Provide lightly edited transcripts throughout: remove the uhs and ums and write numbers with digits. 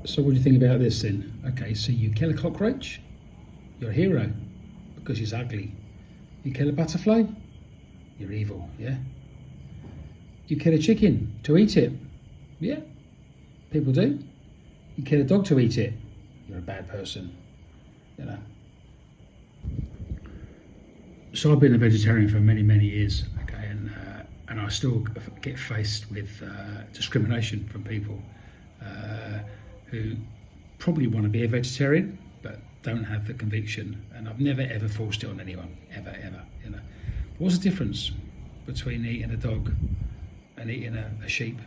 So what do you think about this then? Okay, so you kill a cockroach, you're a hero because it's ugly. You kill a butterfly, you're evil, yeah? You kill a chicken to eat it, yeah? People do. You kill a dog to eat it, you're a bad person, you know? So I've been a vegetarian for many, many years, okay, and I still get faced with discrimination from people who probably want to be a vegetarian but don't have the conviction, and I've never ever forced it on anyone, ever, you know. What's the difference between eating a dog and eating a sheep?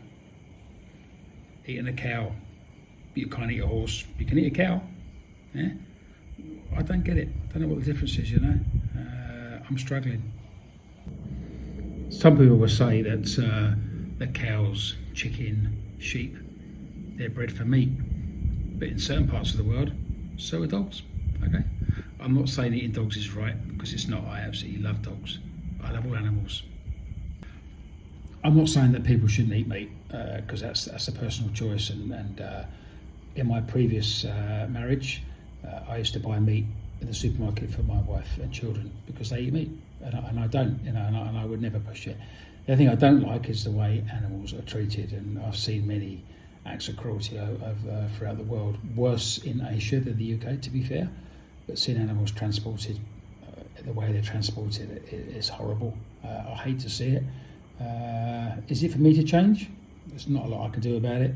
Eating a cow, you can't eat a horse, you can eat a cow, yeah? I don't get it, I don't know what the difference is, you know. I'm struggling. Some people will say that cows, chicken, sheep, they're bred for meat, but in certain parts of the world, so are dogs. Okay, I'm not saying eating dogs is right, because it's not. I absolutely love dogs. I love all animals. I'm not saying that people shouldn't eat meat, because that's a personal choice. And in my previous marriage, I used to buy meat in the supermarket for my wife and children because they eat meat, and I don't, you know, and I would never push it. The other thing I don't like is the way animals are treated, and I've seen many acts of cruelty throughout the world, worse in Asia than the UK, to be fair, but seeing animals transported the way they're transported is horrible. I hate to see it. Is it for me to change? There's not a lot I can do about it.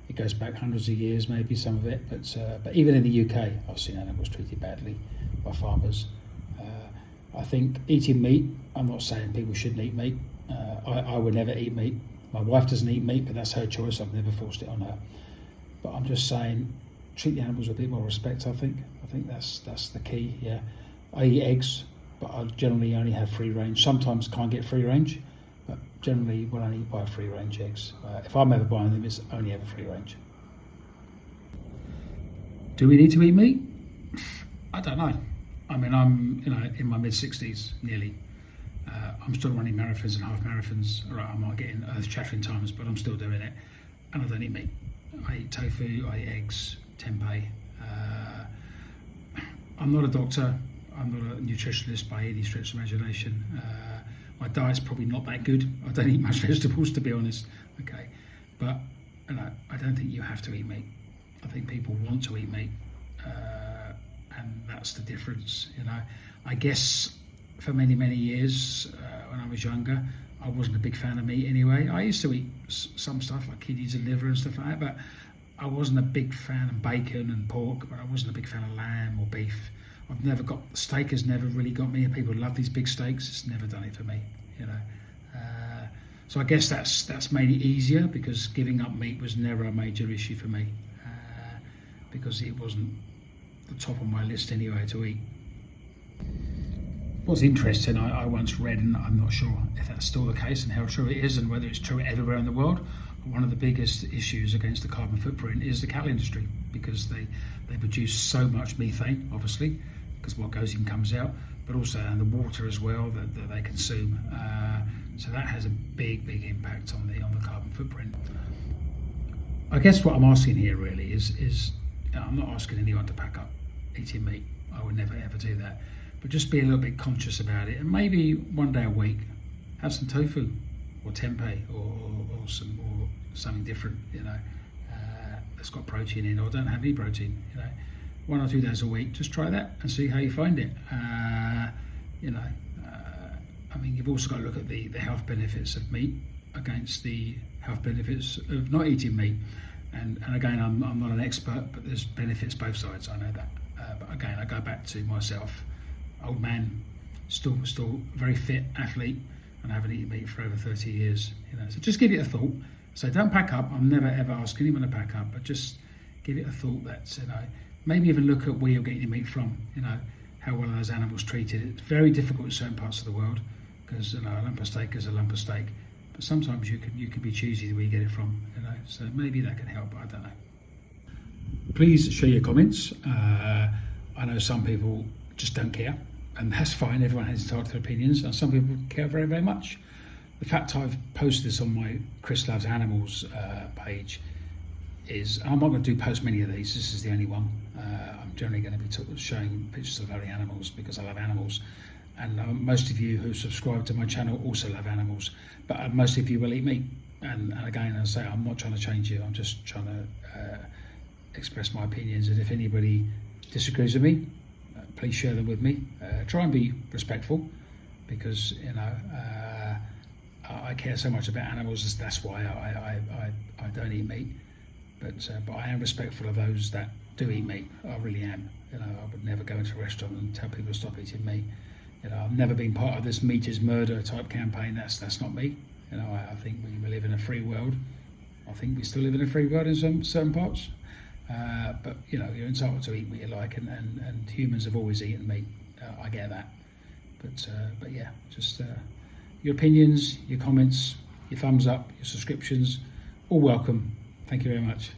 It goes back hundreds of years, maybe some of it, but even in the UK, I've seen animals treated badly by farmers. I think eating meat, I'm not saying people shouldn't eat meat. I would never eat meat. My wife doesn't eat meat, but that's her choice. I've never forced it on her. But I'm just saying, treat the animals with a bit more respect, I think. I think that's the key, yeah. I eat eggs, but I generally only have free range. Sometimes can't get free range, but generally will only buy free range eggs. If I'm ever buying them, it's only ever free range. Do we need to eat meat? I don't know. I mean, I'm in my mid-60s nearly. I'm still running marathons and half marathons. All right, I might get in earth-shattering times, but I'm still doing it. And I don't eat meat. I eat tofu, I eat eggs, tempeh. I'm not a doctor. I'm not a nutritionist by any stretch of imagination. My diet's probably not that good. I don't eat much vegetables, to be honest. Okay, but I don't think you have to eat meat. I think people want to eat meat, and that's the difference. You know, I guess for many years when I was younger, I wasn't a big fan of meat anyway. I used to eat some stuff like kidneys and liver and stuff like that, but I wasn't a big fan of bacon and pork. But I wasn't a big fan of lamb or beef. Steak has never really got me, and people love these big steaks. It's never done it for me, you know. So I guess that's made it easier, because giving up meat was never a major issue for me, because it wasn't the top of my list anyway to eat. What's interesting, I once read, and I'm not sure if that's still the case and how true it is and whether it's true everywhere in the world, but one of the biggest issues against the carbon footprint is the cattle industry, because they produce so much methane, obviously, because what goes in comes out, but also and the water as well that they consume. So that has a big impact on the carbon footprint. I guess what I'm asking here really is I'm not asking anyone to pack up eating meat. I would never ever do that. But just be a little bit conscious about it, and maybe one day a week have some tofu or tempeh or something different, you know, that's got protein in, or don't have any protein, you know. 1 or 2 days a week, just try that and see how you find it. You know, I mean, you've also got to look at the health benefits of meat against the health benefits of not eating meat. And again, I'm not an expert, but there's benefits both sides. I know that. But again, I go back to myself, old man, still very fit athlete, and I haven't eaten meat for over 30 years. You know, so just give it a thought. So don't pack up. I'm never ever ask anyone to pack up, but just give it a thought. That, you know, maybe even look at where you're getting your meat from. You know, how well are those animals treated? It's very difficult in certain parts of the world, because, you know, a lump of steak is a lump of steak. But sometimes you can be choosy where you get it from, you know. So maybe that can help. I don't know. Please share your comments. I know some people just don't care, and that's fine. Everyone has entitled to their opinions, and some people care very much. The fact I've posted this on my Kris Loves Animals page is, and I'm not going to post many of these, this is the only one. I'm generally going to be showing pictures of other animals because I love animals, and most of you who subscribe to my channel also love animals, but most of you will eat meat. And again, I say, I'm not trying to change you, I'm just trying to express my opinions, and if anybody disagrees with me, please share them with me. Try and be respectful, because you know I care so much about animals. That's why I don't eat meat. But I am respectful of those that do eat meat. I really am. You know, I would never go into a restaurant and tell people to stop eating meat. You know, I've never been part of this meat is murder type campaign. That's not me. You know, I think we live in a free world. I think we still live in a free world in some certain parts. But you know, you're entitled to eat what you like, and humans have always eaten meat. I get that. But yeah, just your opinions, your comments, your thumbs up, your subscriptions, all welcome. Thank you very much.